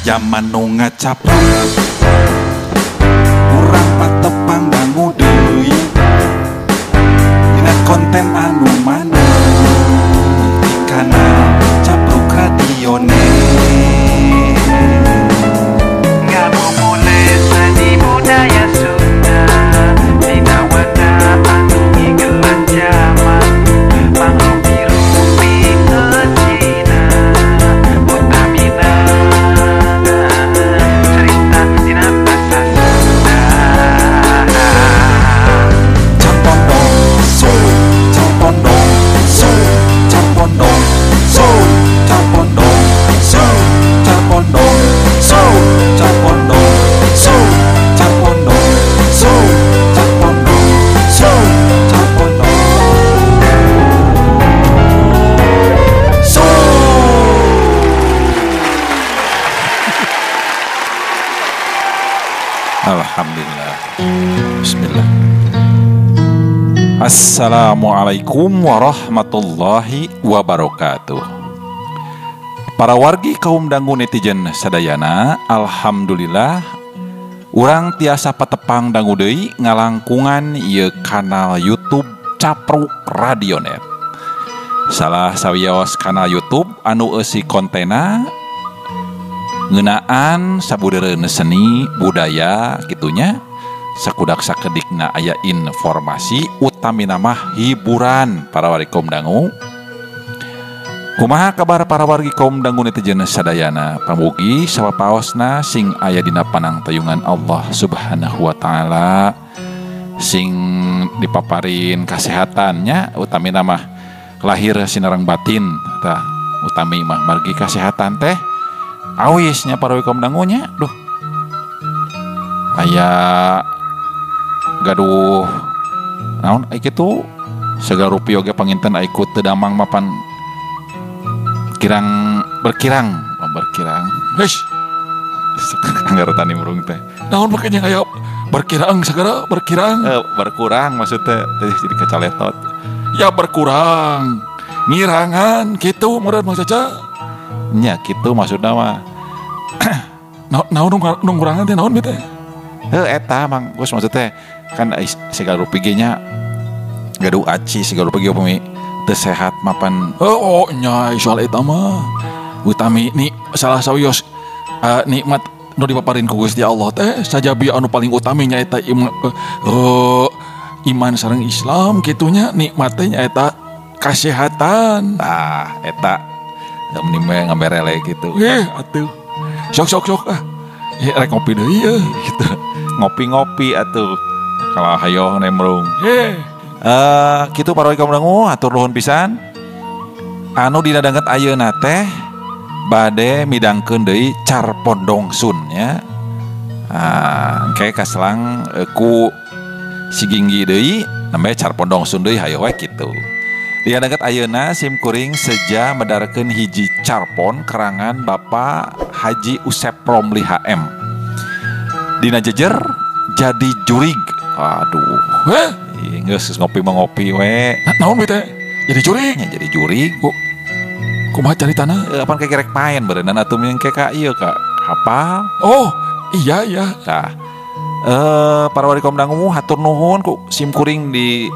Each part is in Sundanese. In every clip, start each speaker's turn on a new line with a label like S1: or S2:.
S1: zaman nu ngacapruk urang patepang dangu deui dina konten anu maneh di kanal Capruk Radione.
S2: Ngabuburit seni budaya Sunda dina wadah anu ngigelan jaman pangrupi-rupi Cina utamina cerita dina basa Sunda.
S1: Campondong soul, campondong soul, campondong soul, campondong soul, campondong soul, campondong soul, campondong soul, campondong soul, campondong soul. Alhamdulillah. Bismillah. Assalamualaikum warahmatullahi wabarakatuh. Para wargi kaum dangu netizen sadayana, alhamdulillah urang tiasa patepang dangu deui ngalangkungan ieu kanal YouTube Capruk Radionet. Salah sawios kanal YouTube anu eusi kontena ngeunaan sabudeureun seni budaya kitunya. Sakudak sakedikna aya informasi utamina mah hiburan para wargi kaum dangu. Kumaha kabar para wargi kaum dangu netizen sadayana, pamugi sapapaosna sing aya dina panangtayungan Allah Subhanahu wa taala, sing dipaparin kasehatannya utamina mah lahir sinareng batin tah utami mah margi kasehatan teh awisnya para wargi kaum dangunya. Duh aya gaduh naon ai kitu segala rupiah oge panginten ai ku teu damang mapan berkirang hesh anggar tani murung teh naon makanya aya berkirang segera berkirang berkurang maksudnya jadi kacaletot ya berkurang ngirangan kitu meureun Mang Caca nya kitu maksudna mah naon nu ngurangan teh naon bete eta Mang Gus maksudnya kan segala rupiah nya gaduh aci segala rupiah upami teu sehat mapan nya soal eta mah utami ni salah sawios nikmat nu dipaparin ku Gusti Allah teh sajabi anu paling utami nya eta iman sareng Islam kitunya nikmat teh nya eta kasehatan. Tah eta mending we ngaberele kitu atuh sok rek ngopi deui gitu ngopi-ngopi atuh kalau hayo nemrung kitu para kaum dangu atur nuhun pisan anu dina dangket ayeuna teh bade midangkeun deui Carpondong Sun nya engke kaselang ku siginggi deui namanya Carpondong Sun deui hayo we kitu. Dina dangket ayeuna sim kuring seja medarkeun hiji carpon karangan Bapak Haji Usep Romli HM dina jejer jadi jurig. Aduh geus ngopi mengopi we naon we teh jadi jurig nya jadi jurig kumaha caritana apan kayak rek main berenang atuh yang kayak ka ieu ka hafal. Oh iya tah para wargi kaum dangu hatur nuhun ku sim kuring di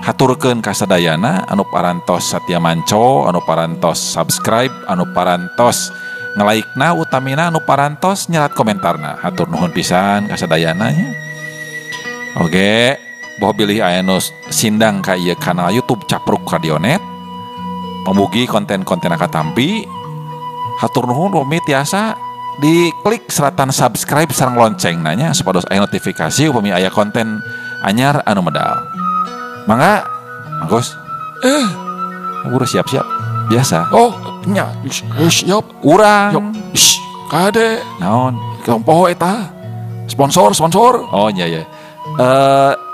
S1: haturkeun ka sadayana anu parantos satya manco, anu parantos subscribe, anu parantos nge-like-na, utamina anu parantos nyerat komentarna. Hatur nuhun pisan ka sadayana nya. Oge, boh bilih aya nu sindang ka ieu kanal YouTube Capruk Radionet. Pamugi konten-konten katampi. Hatur nuhun upami tiasa diklik seratan subscribe sareng lonceng nanya supados aya notifikasi upami aya konten anyar anu medal. Mangga, Gus. Udah siap-siap biasa. Oh, nya siap. Urang. Kade. Naon? Kompoho eta. Sponsor. Oh iya.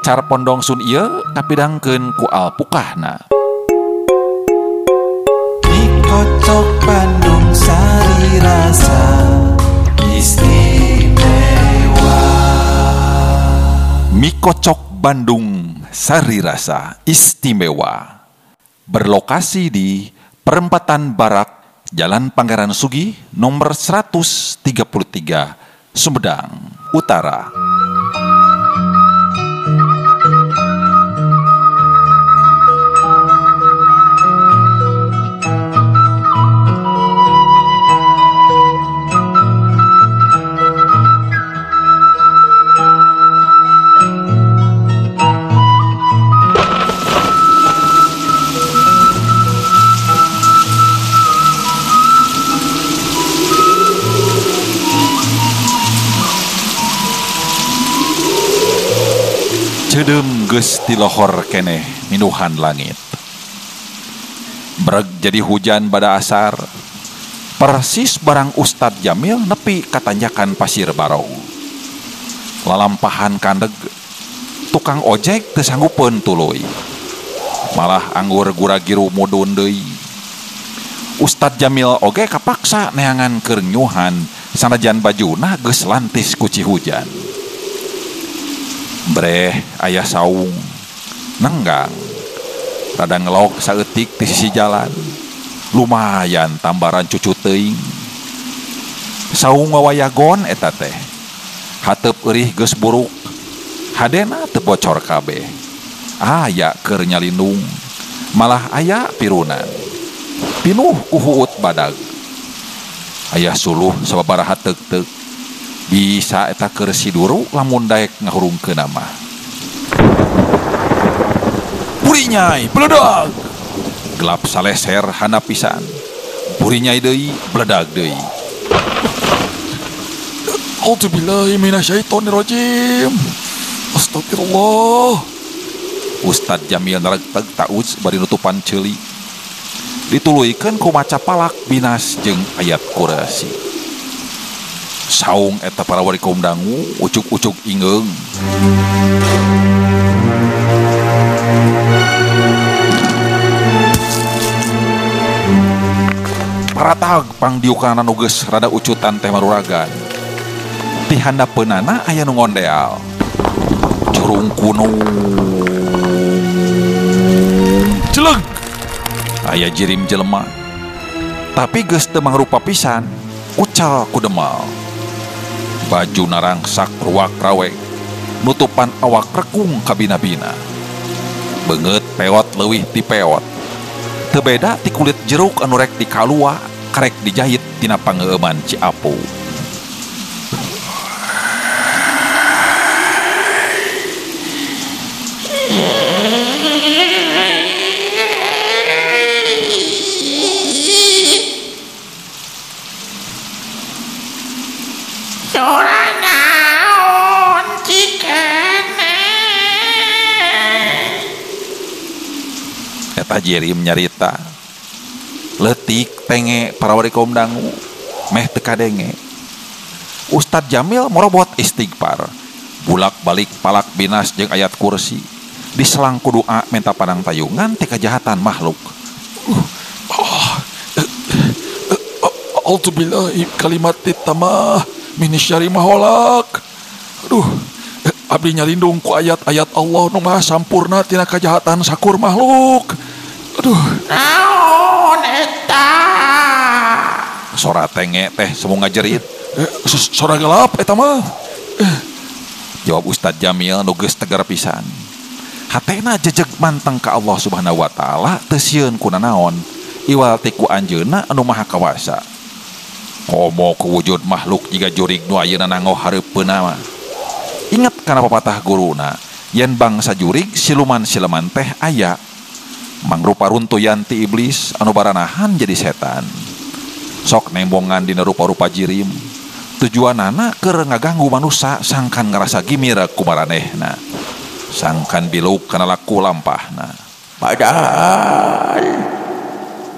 S1: Carpondong Sun ieu kapidangkeun ku alpukahna.
S3: Kocok Bandung Sari Rasa Istimewa.
S1: Mie kocok Bandung Sari Rasa Istimewa berlokasi di Perempatan Barak Jalan Pangeran Sugi nomor 133 Sumedang Utara. Cedem geus ti lohor keneh minuhan langit. Breg jadi hujan pada asar. Persis barang Ustad Jamil nepi ka tanjakan Pasir Barong. Lalampahan kandeg tukang ojek teu sanggupeun tuluy. Malah anggur guragiru mudun deui. Ustad Jamil oge kapaksa neangan keur nyuhan sanajan bajuna geus lantis ku cihujan. Breh ayah saung nenggang rada ngelok saeutik di sisi jalan, lumayan tambaran cucu teuing. Saung wawayagon eta teh hateup eurih geus buruk, hadena teu bocor kabeh. Aya keur nyalindung, malah aya pirunan pinuh ku huut badag. Aya suluh sababaraha teuk-teuk. Bisa eta keur siduru lamun daek ngahurungkeun nama. Burinyai bledag. Gelap saleser handap pisan. Burinyai deui bledag deui. Auzubillahi minasyaitonirrajim. Astagfirullah. Ustad Jamil naregteg tauz bari nutupan ceuli. Dituluykeun ku maca palak binas jeung ayat kursi. Saung eta para wali kaum dangu ucuk-ucuk ingeung. Paratag pangdiukanan nu geus rada ucutan teh maruragan. Ti handapeunana aya nu ngondeal. Curung kuno. Celeg. Aya jirim jelema. Tapi geus teu mangrupa pisan, ucal ku demal. Baju narangsak ruak rawek, nutupan awak rekung kabina-bina. Beungeut peot leuwih ti peot. Teu beda ti kulit jeruk anu rek dikalua karek dijahit tina pangeeuman Ciapu. Eta jirim nyarita leutik tenge para wali kaum dangu meh teu kadenge. Ustad Jamil morobot istighfar, bulak balik palak binas jeung ayat kursi, diselang ku doa menta padang tayungan ti kajahatan makhluk. Auzubillahi kalimatit tamah min syarri ma khalaq. Aduh, abdi nyalindung ku ayat-ayat Allah nu maha sampurna tina kajahatan sakur makhluk. Aduh, naon eta? Sora tenge teh semua ngajerit. Sora gelap eta mah. Jawab Ustad Jamil nu geus tegar pisan. Hatena jejeg manteng ka Allah Subhanahu wa taala teu sieun ku nanaon, iwal ti ku anjeunna anu maha kawasa. Komo ku wujud makhluk jiga jurig nu ayeuna nangoh hareupeuna mah. Ingat kana pepatah guruna, yen bangsa jurig siluman-siluman teh aya. Mangrupa runtuyan ti iblis anu baranahan jadi setan. Sok nembongan dina rupa-rupa jirim. Tujuanana keur ngaganggu manusia sangkan ngarasa gimira ku maranehna. Sangkan biluk kana laku lampahna.
S4: Padahal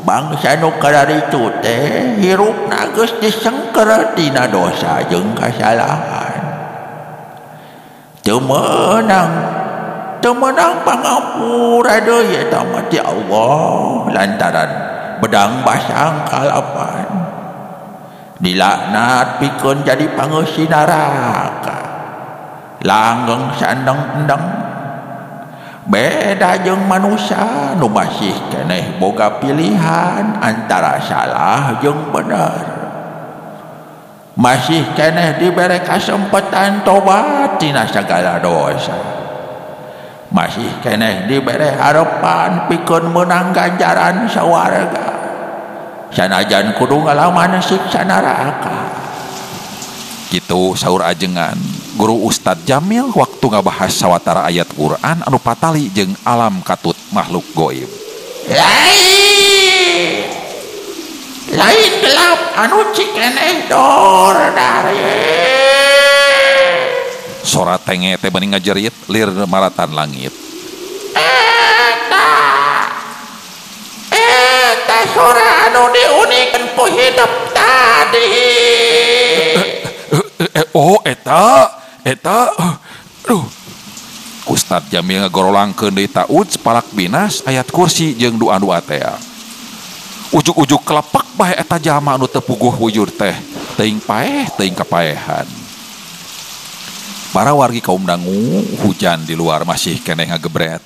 S4: bangsa nu kadaritu teh hirupna geus disengker tina dosa jeung kasalahan. Teu meunang pangampura deui eta mah ti Allah lantaran bedang basang kalapan. Dilaknat pikeun jadi pangeusi neraka. Langgeng sandeng endeng. beda jeung manusia nu masih keneh boga pilihan antara salah jeung bener. Masih keneh diberi kesempatan tobat tina segala dosa. Masih keneh diberi harapan pikeun meunang ganjaran sawarga. Sanajan kudu ngalaman siksa neraka. Kitu saur ajengan guru Ustadz Jamil waktu ngabahas sawatara ayat Quran anu patali jeung alam katut makhluk goib. Lain gelap anu cikeneh dor dari. Sora tenge teh bening ngajerit lir maratan langit. Eta sora anu diunikeun ku hidup tadi. Oh eta aduh. Ustadz Jamil ngagorolangkeun deui taud sepalak binas ayat kursi jeung doa-doa teh. Ujuk-ujuk kelepek bae eta jalma anu teu puguh wujud teh teuing paeh teuing kapaehan. Para wargi kaum dangu hujan di luar masih keneh ngagebret.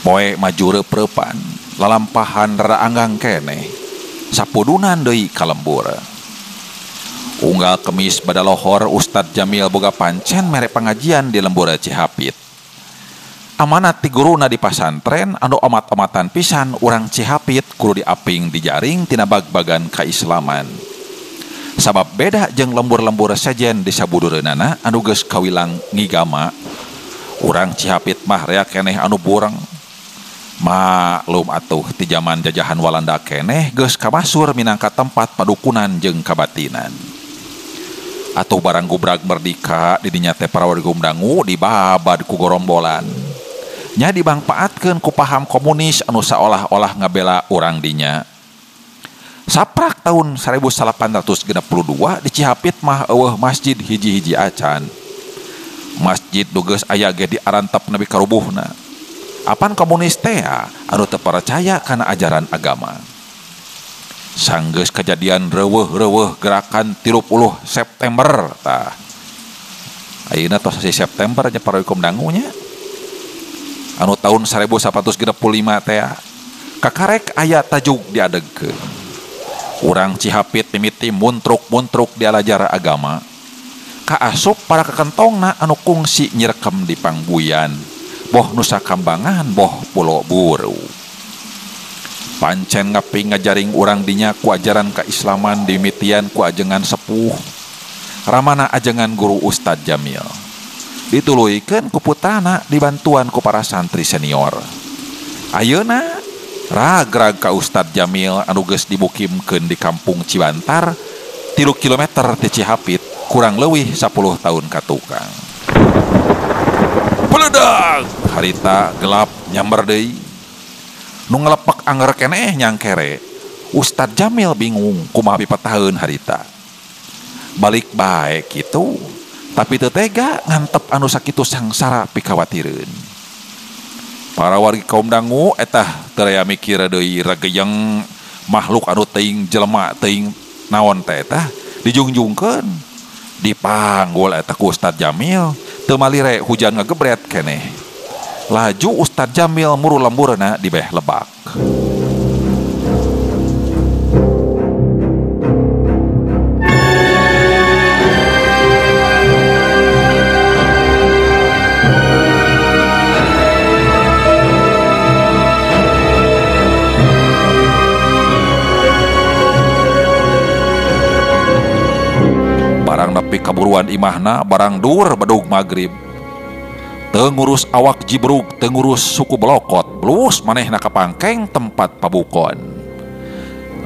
S4: Poe maju reupreupan lalampahan raraanggang keneh sapudunan deui ka lembur. Unggal kemis bada lohor Ustadz Jamil boga pancen mere pangajian di lembur Cihapit. Amanat ti guruna di pasantren anu omat-omatan pisan urang Cihapit kudu diaping di jaring tina bag-bagan kaislaman. Sabab beda jeung lembur-lembur sejen di sabudureunana anu geus kawilang ngigama. Urang Cihapit mah rea keneh anu bureng. Maklum atuh ti zaman jajahan Walanda keneh geus kamasur minangka tempat padukunan jeung kabatinan. Atuh barang gubrag merdika di dinya teh para warga dangu dibabad ku gorombolan. Nya dibangpaatkeun ku paham komunis anu saolah-olah ngabela urang dinya. Saprak tahun 1862 di Cihapit mah eueuh masjid hiji-hiji acan. Masjid nu geus aya ge di arantep nepi ka rubuhna. Apan komunis teh anu teu percaya kana ajaran agama. Sanggeus kejadian reuweuh-reuweuh gerakan 30 September tah. Ayeuna tos si September nya para hukum dangu nya. Anu tahun 1965 teh kakarek aya tajuk diadegkeun. Urang Cihapit mimiti muntruk-muntruk dialajar agama. Kaasup para kekentongna anu kungsi nyirekem di pangbuyan. Boh Nusa Kambangan, boh Pulau Buru. Pancen ngapi ngajaring urang dinya ku ajaran keislaman dimitian ku ajengan sepuh. Ramana ajengan guru Ustadz Jamil. Dituluykeun ku putrana dibantuan ku para santri senior. Ayeuna ragrag ka Ustadz Jamil anu geus dibukimkeun di kampung Cibantar 3 kilometer ti Cihapit kurang leuwih 10 tahun ka tukang. Peledak harita gelap nyamber deui. Nu ngelepek anger keneh nyangkere. Ustadz Jamil bingung kumaha pipataheun harita. Balik bae kitu. Tapi teu tega ngantep anu sakitu sangsara pikawatireun. Para wargi kaum dangu etah teu rea mikir deui regeyeng makhluk anu teuing jelema teuing naon teh etah dijungjungkeun. Dipanggul eta ku Ustadz Jamil teu malire hujan ngagebret keneh. Laju Ustadz Jamil muru lemburna di beh lebak. Barang nepi kaburuan imahna barang dur bedug magrib. Tengurus awak jibrug, tengurus suku belokot, blus manehna ka pangkeng tempat pabukon.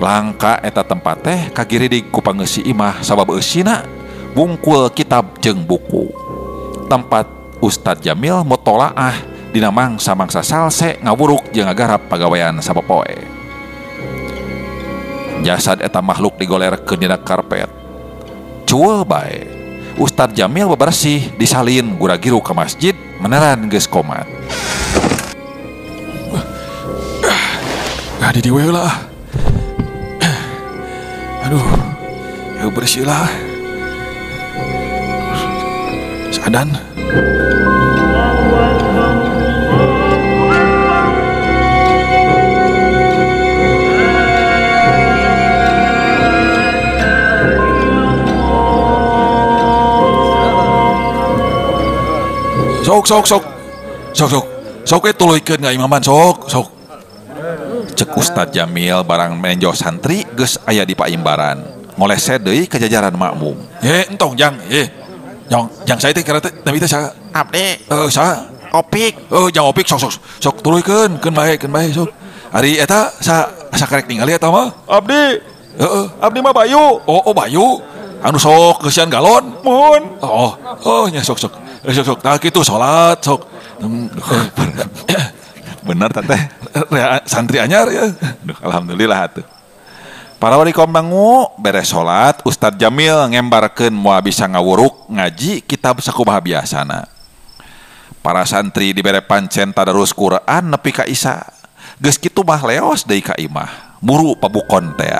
S4: Langka eta tempat teh kagiridig ku pangeussi imah sabab eusina bungkul kitab jeung buku. Tempat Ustadz Jamil mutolaah dina mangsa-mangsa salse ngawuruk jeung ngagarap pagawean sapopoe. Jasad eta makhluk digolerkeun dina karpet. Cuel bae. Ustadz Jamil bebersih disalin gura-giru ke masjid meneran geus komat.
S1: Di diwe lah. Aduh, ya bersih lah. Sadan. Sok tuluykeun ngaimaman sok.
S4: Cek Ustad Jamil barang menjo santri geus aya di paimbaran. Ngolese deui ka jajaran makmum.
S1: Entong jang sae teh karena teh nabi teh saha?
S5: Abdi
S1: Saha?
S5: Opik.
S1: Jang opik sok tuluykeun keun bae sok. Ari eta sa karek ningali eta mah?
S4: Abdi,
S1: Heeh.
S4: abdi mah Bayu.
S1: Oh Bayu. Anu sok keusian galon.
S4: Mohon.
S1: Nya sok. Tah kitu salat sok.
S4: Bener teh.
S1: Santri anyar ya.
S4: Duh, alhamdulillah atuh. Para wali kombangu beres salat, Ustad Jamil ngembarkeun moal bisa ngawuruk ngaji kitab sakumaha biasana. Para santri dibere pancen tadarus Quran nepi ka Isya. Geus kitu mah leos deui ka imah. Buru pabukon teh.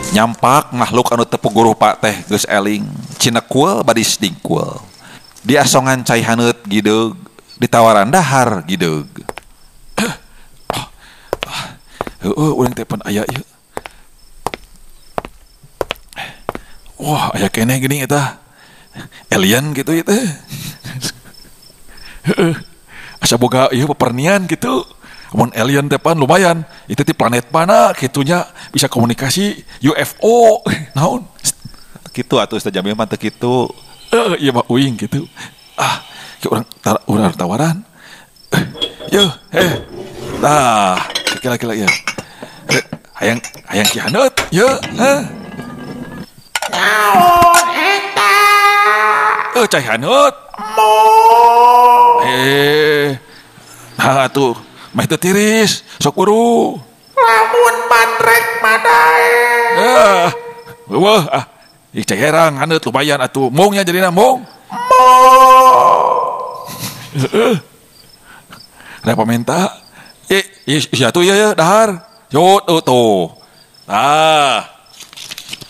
S4: Nyampak makhluk anu teu puguruh Pak teh geus eling cinekul badi sdingkul diasongan cai haneut gideug ditawaran dahar gideug.
S1: Urang teh pan aya ieu. Wah, aya keneh geuning eta. Alien gitu ieu teh. Asa boga ieu pepernian gitu. Mun alien teh pan lumayan, itu ti planet mana kitunya bisa komunikasi UFO. Naon?
S4: Kitu atuh Ustaz Jamil mah teu kitu.
S1: Iya mah uing gitu. Urang tawaran. Yo, Nah, kira-kira ya. Hayang ki haneut, ye.
S5: Naon eta?
S1: Cai haneut. Nah atuh, mah teu tiris, sok buru.
S5: Lamun bandrek madae.
S1: Wah, cai herang haneut lumayan atuh. Mongnya jadina mong. Rek pamenta. Iya tuh ya dahar. Yo tuh. Nah.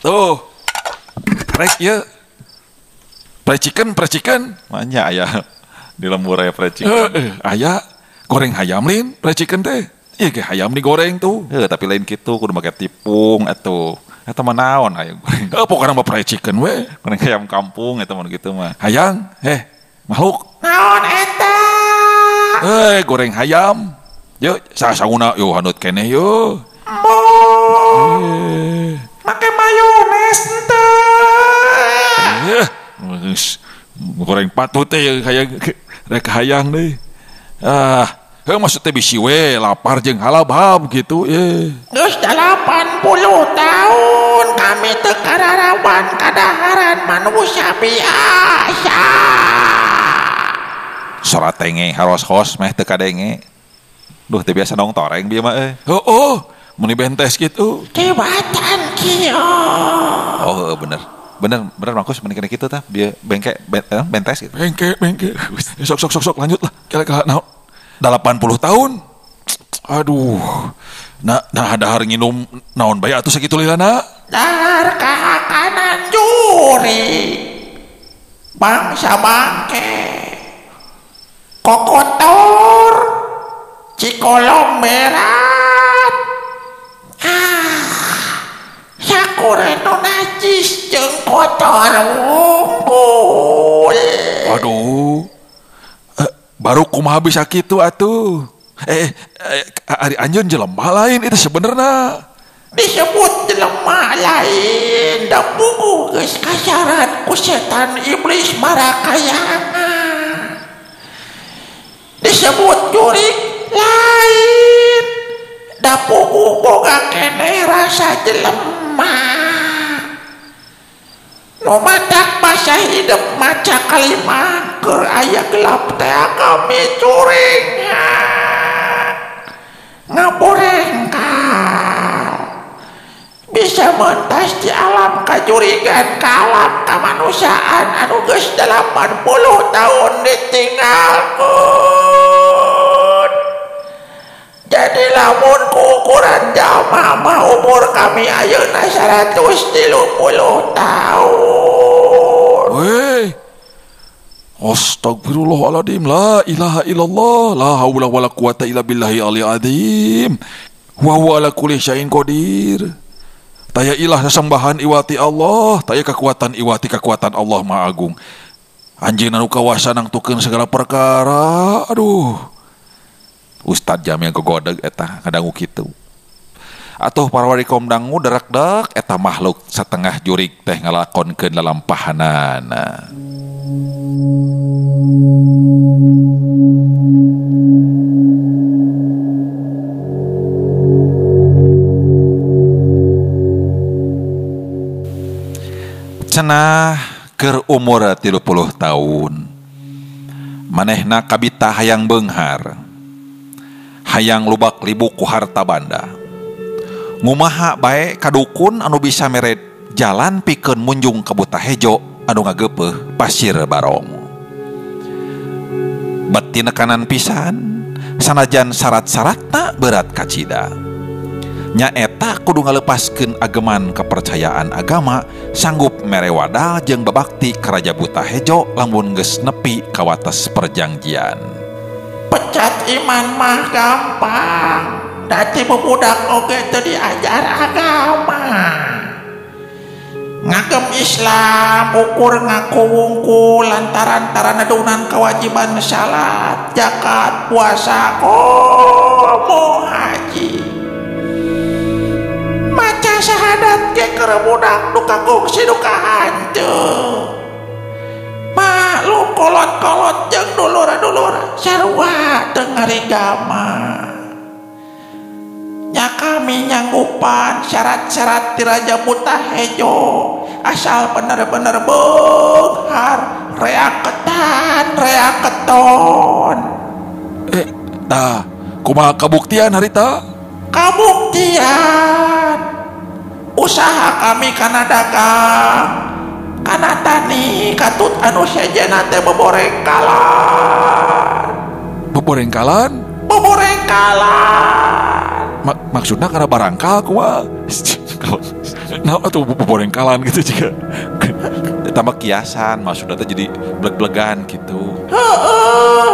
S1: Tuh. Rek ya. Preciken.
S4: Manya aya di lembur aya preciken.
S1: Aya goreng hayam lin, preciken teh. Iya kayak hayam digoreng tuh.
S4: Tapi lain kitu kudu make tipung atuh. Eta mah naon aya goreng.
S1: Pokoknya mah preciken we.
S4: Goreng ayam kampung eta mah gitu mah.
S1: Hayang, makhluk.
S5: Naon eta?
S1: Goreng hayam. Yo, sasauna yo hanut keneh yo.
S5: Make mayones teh.
S1: Goreng patut teh kayak rek hayang deui. Maksud teh bisi we lapar jeung halabam gitu ye.
S5: Geus 80 tahun kami teu kararawan kadaharan manusia biasa.
S4: Sorat tenge haros-hos meh teu kadenge. Duh teu biasa nong toreng bieu mah
S1: Meni bentes gitu.
S5: Tibatan kieu.
S4: Bener Markus meni kene kitu tah bieu bentes gitu.
S1: Bengke. Sok lanjut lah. Kira-kira naon? 80 tahun. Aduh. Nah dahar nginum naon bae atuh sakitu lilana?
S5: Dahar kahakanan juri. Bangsa bangke. Kokotor. Cikolong merat. Sakureno najis jeung kotor wungkul.
S1: Waduh. Baru kumaha bisa kitu atuh. Ari anjeun jelema lain itu sebenarnya.
S5: Disebut jelema lain da pugu geus kasaran ku setan iblis marakayangan. Disebut jurik lain da pugu boga keneh rasa jelema. Nu matak masa hidup maca kalimah keur aya gelap teh kami curing ngaborengkal bisa mentas di alam kajurigan ka alam kamanusiaan anu geus 80 tahun ditinggalkeun. Jadi lamun ku ukuran jama mah umur kami ayeuna 130 tahun.
S1: Weh. Astagfirullahaladzim, la ilaha illallah, la haula wala quwata illa billahi aliyil azim. Wa huwa ala kulli syai'in qadir. Taya ilah sesembahan iwati Allah, taya kekuatan iwati kekuatan Allah Maha Agung. Anjeunna nu kawasa nangtukeun segala perkara. Aduh. Ustad Jami yang kegodeg eta ngadangu kitu. Atuh para warikom dangu derak-dek eta makhluk setengah jurig teh ngalakonkeun lalampahanana. Cenah keur umur 30 tahun. Manehna kabita hayang beunghar. Hayang lubak libuk ku harta banda. Ngumaha bae kadukun anu bisa mere jalan pikeun munjung ka Buta Hejo anu ngageupeuh Pasir Barong. Beti nekanan pisan sanajan syarat-syaratna berat kacida. Nya eta kudu ngalepaskeun ageman kepercayaan agama, sanggup mere wadal jeung babakti ka Raja Buta Hejo lamun geus nepi ka wates perjanjian.
S5: Pecat iman mah gampang, dadi budak oge teu diajar agama. Ngagem Islam ukur ngaku wungkul lantaran taranedunan kewajiban salat, zakat, puasa, komo haji. Maca syahadat ge keur budak nu kagungsi nu kahancur. Maklum kolot-kolot jeung dulur-dulur sarua teu ngarigama. Nya kami nyanggupan syarat-syarat ti Raja Buta Hejo, asal bener-bener beunghar rea keton.
S1: Tah, kumaha kabuktian harita?
S5: Kabuktian usaha kami kana dagang, kana tani, katut anu sejenna teh beborengkalan.
S1: Beborengkalan? Maksudnya karena barangkal kumaha? Nah, atau beborengkalan gitu juga. Tambah kiasan, maksudnya teh jadi bleg-blegan gitu.
S5: Heeh.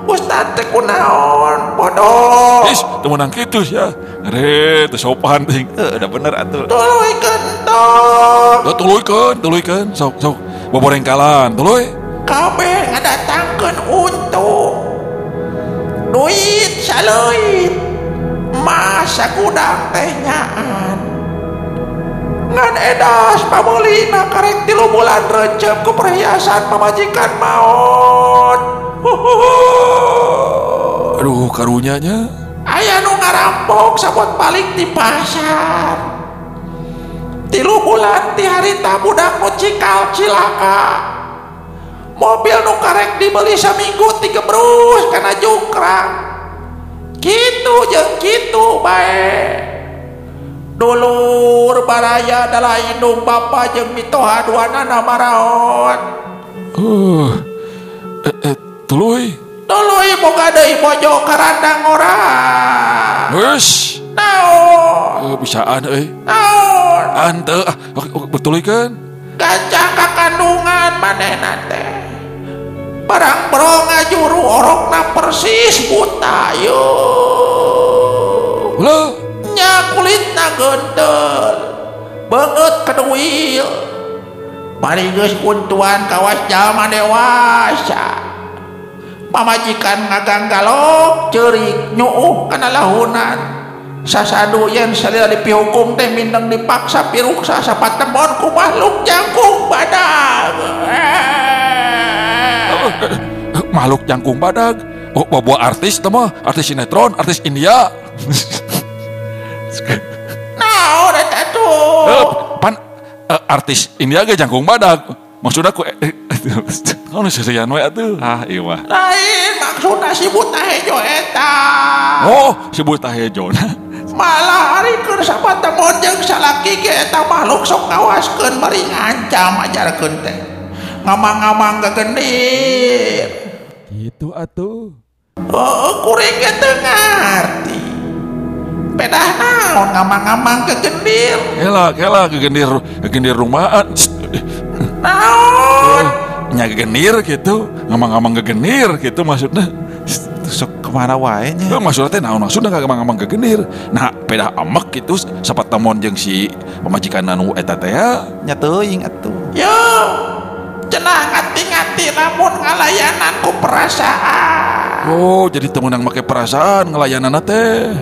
S5: Ustad teh kunaon? Bodoh.
S1: Is, teu meunang kitu sia. Ngare teu sopan teh. Udah bener atuh.
S5: Tuluykeun tong.
S1: Tuluykeun. Sok. Beborengkalan, tuluy.
S5: Kabeh ngadatangkeun untung. Duit saleuit. Masa gudang teh nyaan. Ngan edas pameulina karek 3 bulan recep ku perhiasan pamajikan maot.
S1: Aduh, karunyanya.
S5: Aya nu ngarampok sabot balik di pasar. 3 bulan ti harita budak nu cikal cilaka. Mobil nu karek dibeli saminggu 3 brus kana jungkrang. Kitu jeung kitu bae. Dulur baraya adalah indung bapa jeung mitoha duanana maraon.
S1: Tuluy
S5: boga deui bojo karandang orang.
S1: Wes.
S5: Naon?
S1: Bisaan euy.
S5: Naon?
S1: Ante betulikeun.
S5: Gancang ka kandungan manehna teh. Barang bro ngajuru orokna persis buta yo.
S1: Ulah.
S5: Nya kulitna geunteu. Beungeut keduil. Bari geus kuntuan kawas jalma dewasa. Pamajikan ngaganggalok ceurik nyuuh kana lahunan. Sasadu yen salila dipihukum teh mindeng dipaksa piruksa sapatembon ku makhluk jangkung badag.
S1: Makhluk jangkung badag. Oh, bawa artis teh mah, artis sinetron, artis India.
S5: Naon eta tuh?
S1: Artis India ge jangkung badag. Maksudna ku naon seuseyan we atuh. Ieu mah.
S5: Lain maksudna si Buta Hejo eta.
S1: Oh, si Buta Hejo.
S5: Malah harikeun sapatembon jeung salaki ge eta makhluk sok ngawaskeun bari ngancam ajarkeun teh. Ngamang-ngamang gegendir.
S1: Gitu atuh.
S5: Kuring ge teu ngarti. Pedah naon ngamang-ngamang kegendir.
S1: Kela kegendir rumahan.
S5: Naon?
S1: nya gegenir gitu, ngamang-ngamang gegenir gitu maksudnya.
S4: Sok kemana wae nya?
S1: Maksudnya teh naon maksudna ngamang-ngamang gegenir. Nah, beda amek gitu sapat tamon jeung si pamajikan anu eta teh ya.
S4: Nya teuing atuh.
S5: Yo, cenah ngati-ngati lamun ngalayanan ku perasaan.
S1: Oh, jadi temenang make perasaan ngelayanana teh.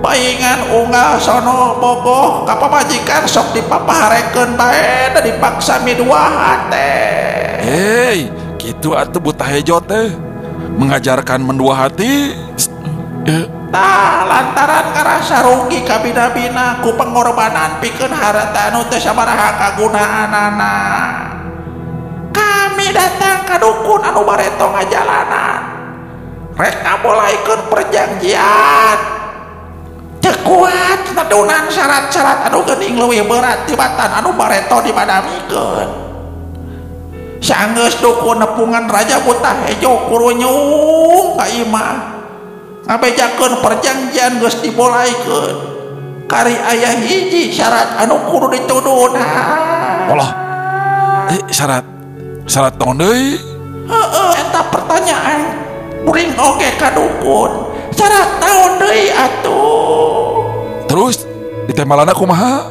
S5: Paingan unggal sono bogoh ka pamajikan sok dipapaharekeun bae da dipaksa miduahan teh.
S1: Hei, gitu atuh buta hejo teh. Mengajarkan mendua hati.
S5: Tah lantaran ngarasa rugi ka bina-bina ku pengorbanan pikeun harta anu teu sabaraha kagunaanana. Kami datang ka dukun anu bareto ngajalanan. Rek ngabolaikeun perjanjian. Teu kuat nadunan syarat-syarat anu geuning leuwih berat tibatan anu bareto dimadamikeun. Sanggeus dukun nepungan Raja Buta Hejo kurunyung ka imah. Ngabejakeun perjanjian geus dibolaikeun. Kari aya hiji syarat anu kudu dituduna.
S1: Allah. Syarat naon deui?
S5: Eta pertanyaan kuring oge ka dukun. Syarat naon deui atuh?
S1: Terus ditemalana kumaha?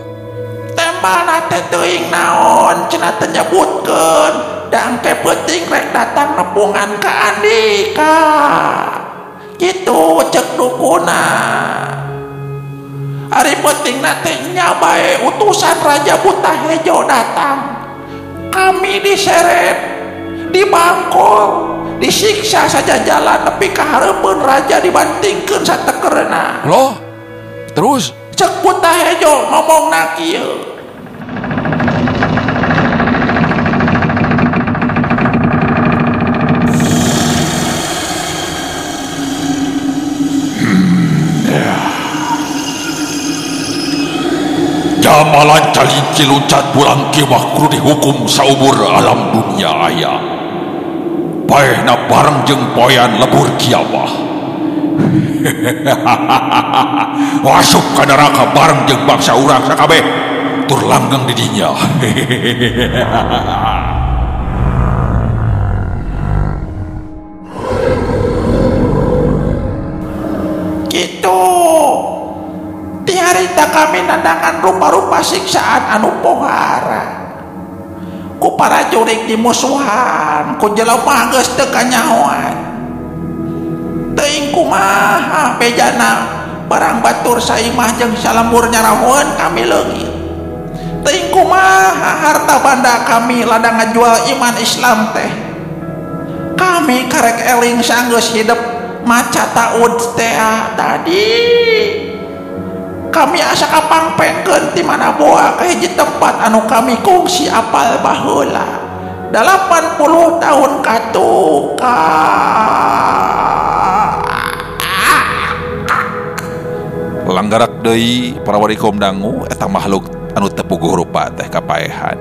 S5: Tembalna teh teuing naon cenah teh nyebutkeun da engke penting rek datang nepungan ka Andika. Kitu cek dukuna. Ari pentingna teh nya bae utusan Raja Buta Hejo datang. Kami diseret, dibangkol, disiksa saja jalan nepi ka hareupeun raja dibantingkeun satekeurna.
S1: Loh. Terus
S5: Cek Buta Hejo ngomongna kieu.
S1: Jamalan calinci luncat pulang kiwah kudu dihukum saumur alam dunia aya. Baehna bareng jeung poyan lebur kiamah. Wasup ka neraka bareng jeung bangsa urang sakabeh tur langgeng di dinya.
S5: Gitu. Di harita kami nandangan rupa-rupa siksaan anu pohara. Ku para jurig di musuhan, ku jelema geus teu kanyahoan. Teuing kumaha bejana barang batur saimah jeung salembur nyarahoeun kami leungit. Teuing kumaha harta banda kami ladang ngajual iman Islam teh. Kami karek eling sanggeus hidup maca taud teh tadi. Kami asa kapangpengkeun ti mana boa ka hiji tempat anu kami kongsi apal baheula 80 tahun katuka.
S4: Langgarak deui para warikom dangu eta makhluk anu teu puguh rupa teh kapaehan.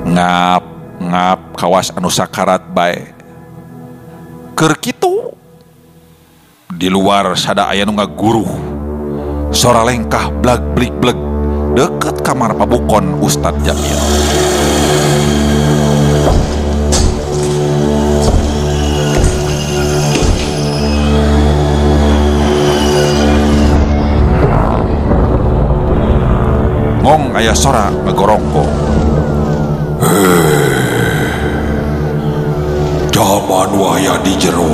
S4: Ngap kawas anu sakarat bae. Keur kitu di luar sada aya nu ngaguruh. Sora lengkah blag blik bleg deket kamar pabukon Ustadz Jamil. Ngong aya sora ngegorongko. Jaman waya di jero.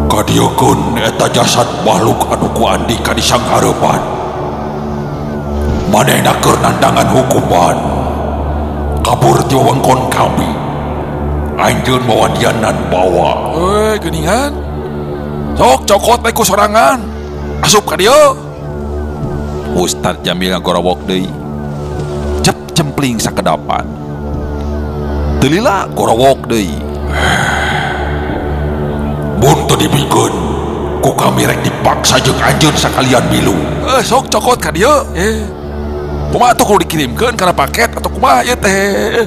S4: Kadiekeun eta jasad makhluk anu ku Andika di sanghareupan. Manehna keur nandangan hukuman. Kabur ti wewengkon kami. Anjeun mawadianan bawa.
S1: Geuningan. Sok cokot bae ku sorangan. Asup ka dieu.
S4: Ustadz Jamil ngagorowok deui. Cep cempling sakedapan. Teu lila gorowok deui. Mun teu dibikeun ku kami rek dipaksa jeung anjeun sakalian milu.
S1: Sok cokot ka dieu. Kumaha atuh kudu dikirimkeun kana paket atau kumaha ieu teh?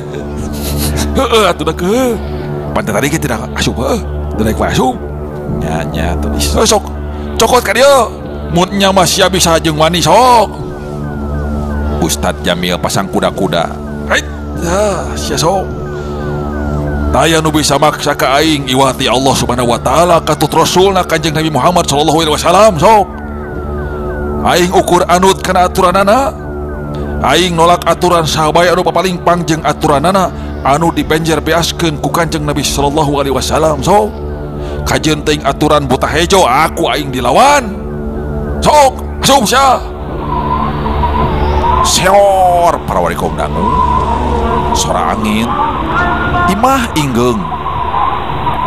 S1: Heeh atuh da ke. Pantai tadi kita tidak asup teu naik asup.
S4: Nya tuh.
S1: Sok cokot ka dieu. Mun nya mah sia bisa jeung wani sok.
S4: Ustadz Jamil pasang kuda-kuda.
S1: Hei, ya, sia sok. Taya nu bisa maksa ka aing iwati Allah Subhanahu wa taala katut rasulna Kanjeng Nabi Muhammad sallallahu alaihi wasallam sok. Aing ukur anut kana aturanana. Aing nolak aturan sahabat anu papaling pangjeng aturanana anu dipenjer beaskeun ku Kanjeng Nabi sallallahu alaihi wasallam sok. Kajeun teuing aturan buta hejo aku aing dilawan. Sok, asup sia.
S4: Seor para warikom dangu. Sora angin imah ingeung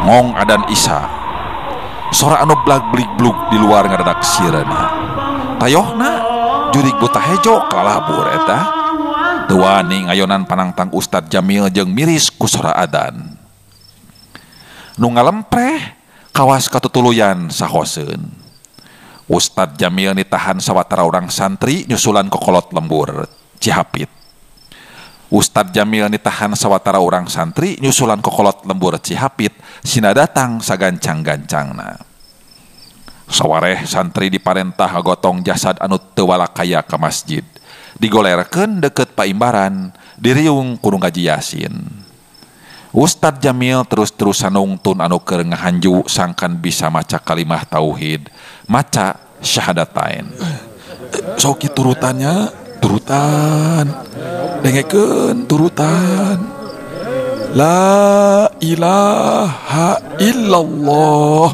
S4: ngong adan isa sora anu blag-blig-blug di luar ngadadak sirena tayohna jurig buta hejo kalabur eta teu wani ngayonan panangtang Ustadz Jamil jeung miris ku sora adan nu ngalempreh kawas katutuluyan sahoseun Ustadz Jamil ditahan sawatara urang santri nyusulan kokolot lembur Cihapit. Ustadz Jamil ditahan sawatara urang santri nyusulan kokolot lembur Cihapit sina datang sagancang-gancangna. Sawareh santri diparentah ngagotong jasad anu teu walakaya ka masjid. Digolerkeun deket paimbaran, diriung kudu ngaji Yasin. Ustadz Jamil terus-terusan nungtun anu keur ngahanju sangkan bisa maca kalimah tauhid, maca syahadatain.
S1: Sok turutannya, turutan. Dengekeun turutan. La ilaha illallah.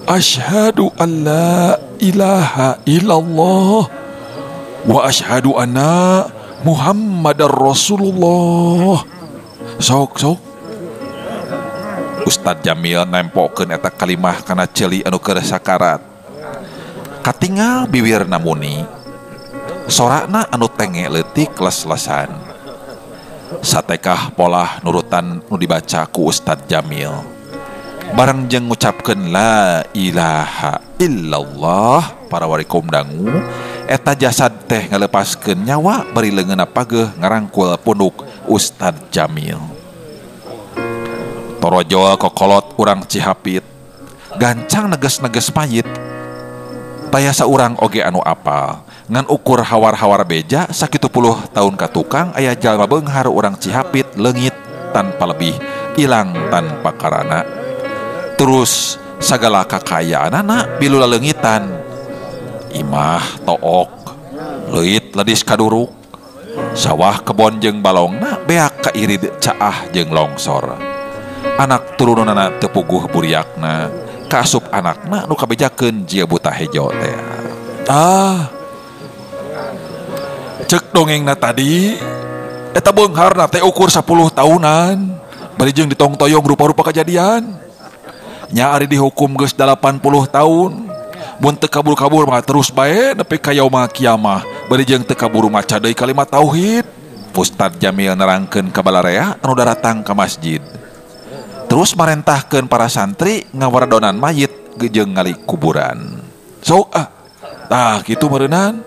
S1: Asyhadu an la ilaha illallah wa asyhadu anna Muhammadar Rasulullah. Sok.
S4: Ustadz Jamil nempokeun eta kalimah kana ceuli anu keur sakarat. Katingal bibirna muni. Sorana anu tenge leutik les-lesan. Satekah pola nurutan nu dibaca ku Ustadz Jamil. Bareng jeung ngucapkeun la ilaha illallah para warikum dangu eta jasad teh ngalepaskeun nyawa bari leungeunna pageuh ngarangkul punduk Ustadz Jamil. Torojol kokolot urang Cihapit gancang neges-neges mayit. Taya saurang oge anu apal ngan ukur hawar-hawar beja sakitu puluh tahun ka tukang aya jalma beunghar urang Cihapit leungit tanpa lebih ilang tanpa karana. Terus sagala kakayaanana bilu laleungitan. Imah took leuit ledis kaduruk. Sawah kebon jeung balongna beak ka irid caah jeung longsor. Anak turunanna teu puguh buriakna, kaasup anakna nu kabejakeun jieu buta hejo teh.
S1: Cek dongengna tadi eta beungharna teh ukur 10 tahunan bari jeung ditong-toyong rupa-rupa kejadian. Nya ari dihukum geus 80 tahun. Mun teu kabur-kabur mah terus bae nepi ka yaumul kiamah bari jeung teu kaburu maca deui kalimat tauhid. Ustadz Jamil nerangkeun ka balarea anu datang ka masjid. Terus marentahkeun para santri ngawaradonan mayit jeung ngali kuburan. Sok tah kitu meureunnan.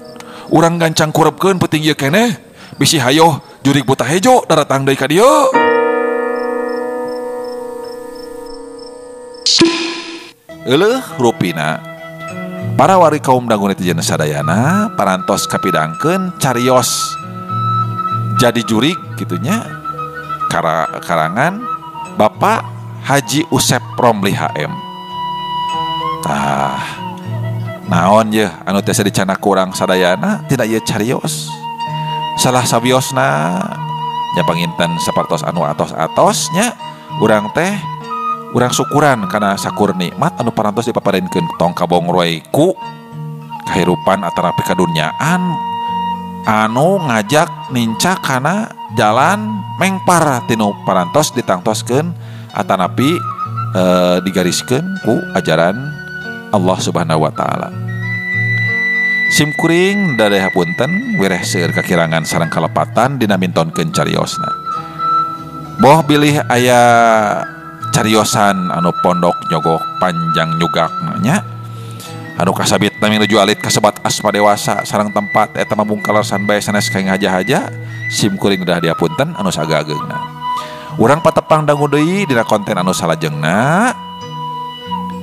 S1: Urang gancang kurepkeun peuting ieu keneh. Bisi hayoh jurig buta hejo datang deui ka dieu.
S4: Euleuh rupina para wari kaum dangu netizen sadayana parantos kapidangkeun carios jadi jurig gitunya karangan Bapak Haji Usep Romli HM. Naon ye anu tiasa dicana kurang sadayana tidak ieu carios. Salah sabiosna nya panginten sapartos anu atos-atosnya urang teh urang syukuran karena sakur nikmat anu parantos dipaparenkeun tong kabongroe ku kahirupan atarapi kadunyaan anu ngajak nincak kana jalan mengpar tinu parantos ditangtoskeun atanapi digariskeun ku ajaran Allah Subhanahu wa taala. Simkuring dadaya punten wireh seueur kakirangan sareng kalepatan dina mintonkeun cariosna. Boh bilih aya cariosan anu pondok nyogok panjang nyugakna nya anu kasabit nami nuju alit kasebat asma dewasa sareng tempat eta mabungkalasan bae sanes kaeng haja-haja simkuring udah diapunten anu sagageungna. Urang patepang dangu deui dina konten anu salajengna.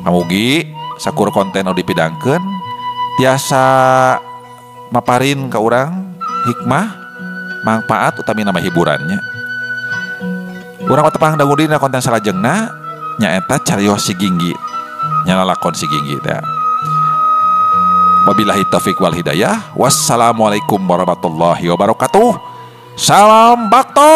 S4: Amugi sakur konten anu dipidangkeun tiasa maparin ka urang hikmah manfaat utami nama hiburannya. Urang tepang dangu dina konten salajengna nyaeta cariyos si Ginggi nya lakon si Ginggi teh. Wabillahi taufik wal hidayah. Wassalamualaikum warahmatullahi wabarakatuh. Salam Bakto.